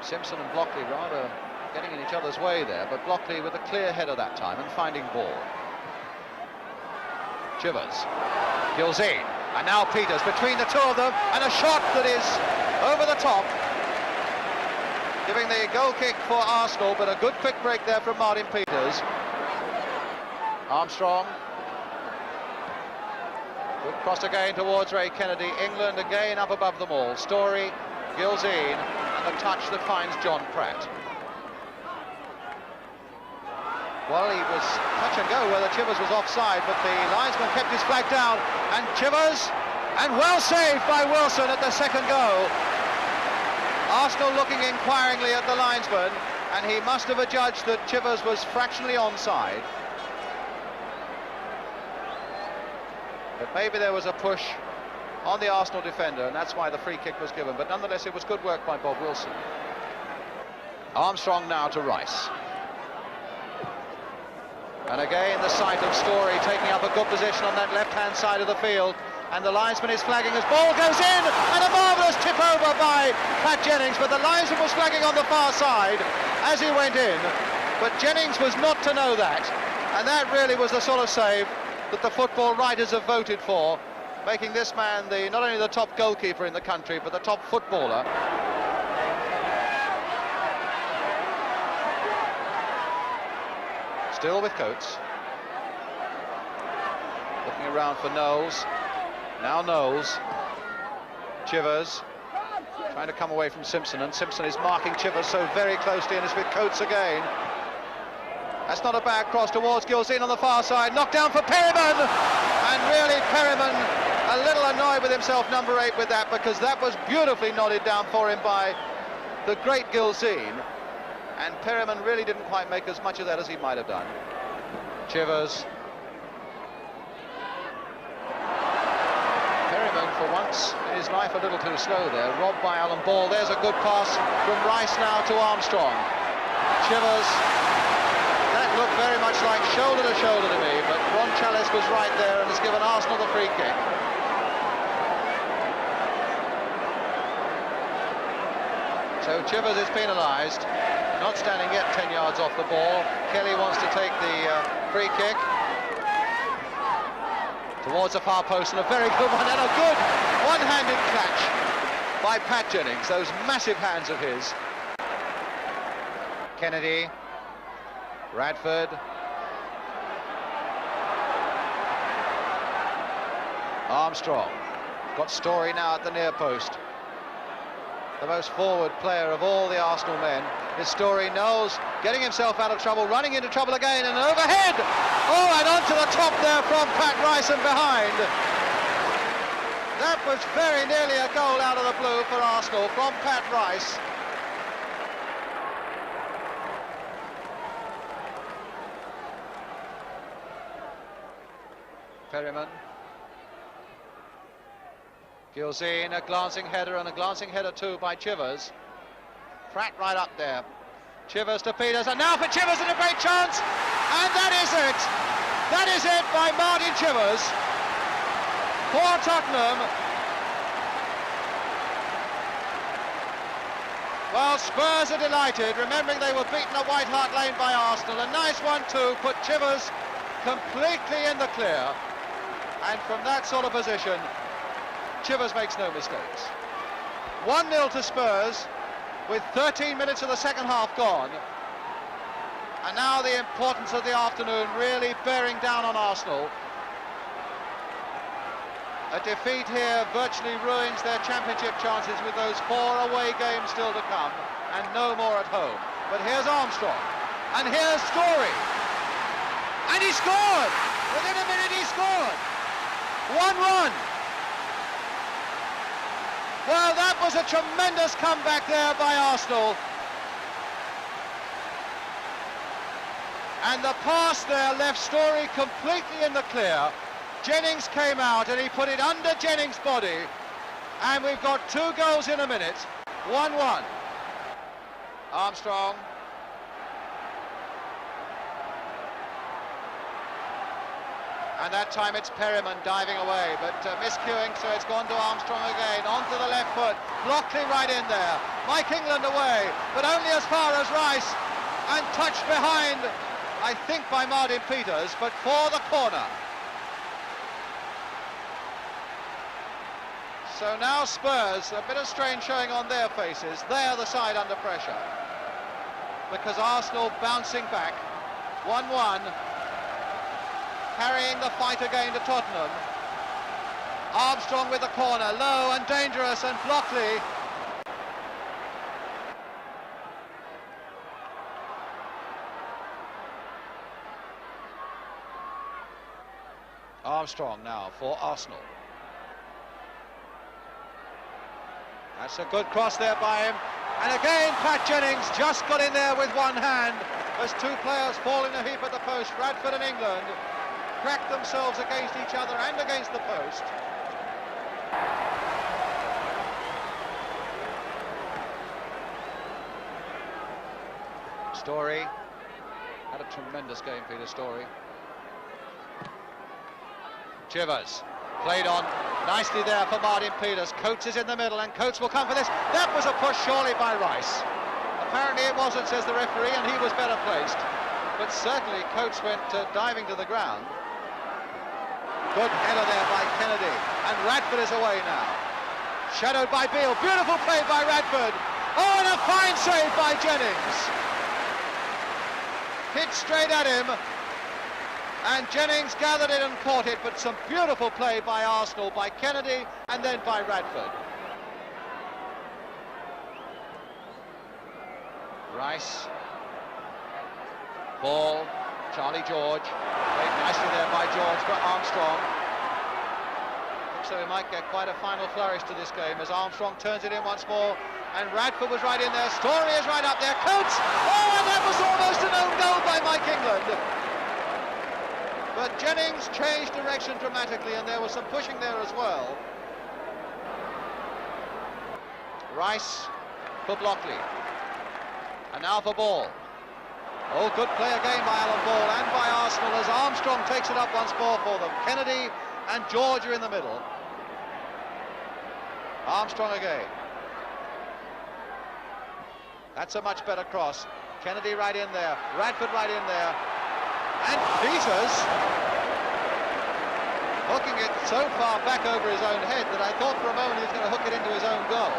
Simpson and Blockley rather getting in each other's way there, but Blockley with a clear header that time and finding ball. Chivers, Gilzine, and now Peters between the two of them, and a shot that is over the top, giving the goal kick for Arsenal, but a good quick break there from Martin Peters. Armstrong, good cross again towards Ray Kennedy. England again up above them all. Story, Gilzine, and the touch that finds John Pratt. Well, he was touch and go whether Chivers was offside, but the linesman kept his flag down, and Chivers, and well saved by Wilson at the second goal. Arsenal looking inquiringly at the linesman, and he must have adjudged that Chivers was fractionally onside. But maybe there was a push on the Arsenal defender, and that's why the free kick was given. But nonetheless, it was good work by Bob Wilson. Armstrong now to Rice. And again, the sight of Story taking up a good position on that left-hand side of the field. And the linesman is flagging as ball goes in, and a marvellous tip over by Pat Jennings, but the linesman was flagging on the far side as he went in. But Jennings was not to know that, and that really was the sort of save that the football writers have voted for, making this man not only the top goalkeeper in the country, but the top footballer. Still with Coates. Looking around for Knowles. Now Knowles. Chivers. Trying to come away from Simpson, and Simpson is marking Chivers so very closely, and is with Coates again. That's not a bad cross towards Gilzine on the far side. Knocked down for Perryman. And really Perryman a little annoyed with himself, number 8, with that, because that was beautifully nodded down for him by the great Gilzine. And Perryman really didn't quite make as much of that as he might have done. Chivers. Perryman, for once in his life, a little too slow there. Robbed by Alan Ball. There's a good pass from Rice now to Armstrong. Chivers. That looked very much like shoulder to shoulder to me, but Ron Chalice was right there and has given Arsenal the free kick. So Chivers is penalised. Not standing yet 10 yards off the ball. Kelly wants to take the free kick towards the far post, and a very good one, and a good one-handed catch by Pat Jennings. Those massive hands of his. Kennedy, Radford, Armstrong. Got Story now at the near post. The most forward player of all the Arsenal men is Story. Knowles getting himself out of trouble, running into trouble again, and overhead! Oh, and onto the top there from Pat Rice and behind. That was very nearly a goal out of the blue for Arsenal from Pat Rice. Perryman. Gilzine, a glancing header, and a glancing header too by Chivers. Pratt right up there. Chivers to Peters, and now for Chivers, and a great chance, and that is it. That is it by Martin Chivers for Tottenham. Well, Spurs are delighted, remembering they were beaten at White Hart Lane by Arsenal. A nice 1-2 put Chivers completely in the clear, and from that sort of position, Chivers makes no mistakes. 1-0 to Spurs with 13 minutes of the second half gone. And now the importance of the afternoon really bearing down on Arsenal. A defeat here virtually ruins their championship chances, with those 4 away games still to come and no more at home. But here's Armstrong, and here's Story. And he scored! Within a minute he scored! 1-1. Well, that was a tremendous comeback there by Arsenal. And the pass there left Story completely in the clear. Jennings came out and he put it under Jennings' body. And we've got 2 goals in a minute. 1-1. Armstrong. And that time it's Perryman diving away, but miscuing, so it's gone to Armstrong again, onto the left foot, Blockley right in there, Mike England away, but only as far as Rice, and touched behind, I think by Martin Peters, but for the corner. So now Spurs, a bit of strain showing on their faces, they're the side under pressure, because Arsenal bouncing back, 1-1, carrying the fight again to Tottenham. Armstrong with the corner, low and dangerous, and Blockley. Armstrong now for Arsenal. That's a good cross there by him. And again, Pat Jennings just got in there with one hand as two players fall in a heap at the post. Radford and England crack themselves against each other and against the post. Story had a tremendous game, Peter Story. Chivers played on nicely there for Martin Peters. Coates is in the middle, and Coates will come for this. That was a push surely by Rice. Apparently it wasn't, says the referee, and he was better placed. But certainly Coates went diving to the ground. Good header there by Kennedy, and Radford is away now. Shadowed by Beale, beautiful play by Radford. Oh, and a fine save by Jennings. Hit straight at him, and Jennings gathered it and caught it, but some beautiful play by Arsenal, by Kennedy, and then by Radford. Rice. Ball, Charlie George. Played nicely there by George for Armstrong. Looks like we might get quite a final flourish to this game as Armstrong turns it in once more, and Radford was right in there. Story is right up there. Coates! Oh, and that was almost an own goal by Mike England. But Jennings changed direction dramatically, and there was some pushing there as well. Rice for Blockley. And now for Ball. Oh, good play again by Alan Ball and by Arsenal as Armstrong takes it up once more for them. Kennedy and George are in the middle. Armstrong again. That's a much better cross. Kennedy right in there. Radford right in there. And Peters hooking it so far back over his own head that I thought for a moment he was going to hook it into his own goal.